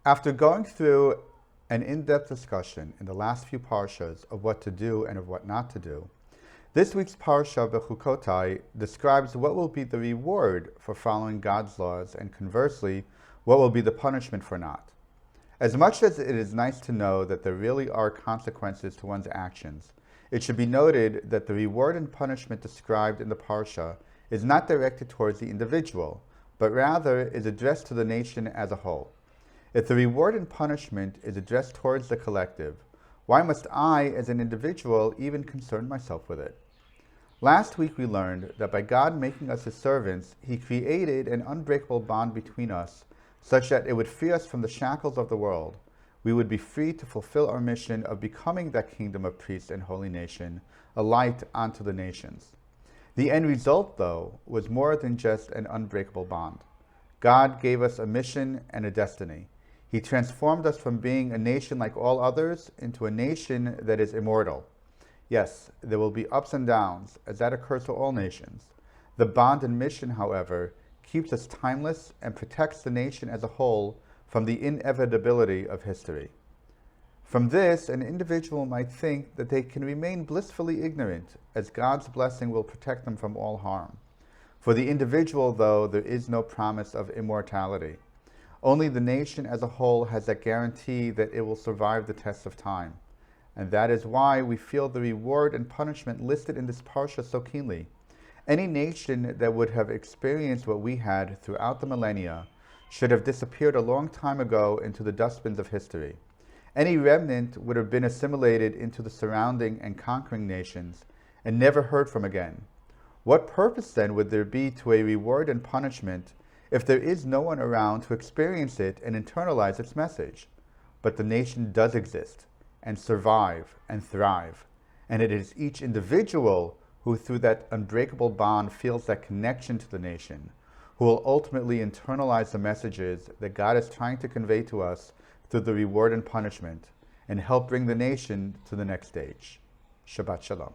After going through an in-depth discussion in the last few parshas of what to do and of what not to do, this week's parsha, Bechukotai, describes what will be the reward for following God's laws and conversely, what will be the punishment for not. As much as it is nice to know that there really are consequences to one's actions, it should be noted that the reward and punishment described in the parsha is not directed towards the individual, but rather is addressed to the nation as a whole. If the reward and punishment is addressed towards the collective, why must I, as an individual, even concern myself with it? Last week we learned that by God making us His servants, He created an unbreakable bond between us, such that it would free us from the shackles of the world. We would be free to fulfill our mission of becoming that kingdom of priests and holy nation, a light unto the nations. The end result, though, was more than just an unbreakable bond. God gave us a mission and a destiny. He transformed us from being a nation like all others into a nation that is immortal. Yes, there will be ups and downs, as that occurs to all nations. The bond and mission, however, keeps us timeless and protects the nation as a whole from the inevitability of history. From this, an individual might think that they can remain blissfully ignorant, as God's blessing will protect them from all harm. For the individual, though, there is no promise of immortality. Only the nation as a whole has that guarantee that it will survive the test of time. And that is why we feel the reward and punishment listed in this parsha so keenly. Any nation that would have experienced what we had throughout the millennia should have disappeared a long time ago into the dustbins of history. Any remnant would have been assimilated into the surrounding and conquering nations and never heard from again. What purpose then would there be to a reward and punishment if there is no one around to experience it and internalize its message? But the nation does exist and survive and thrive, and it is each individual who through that unbreakable bond feels that connection to the nation, who will ultimately internalize the messages that God is trying to convey to us through the reward and punishment, and help bring the nation to the next stage. Shabbat Shalom.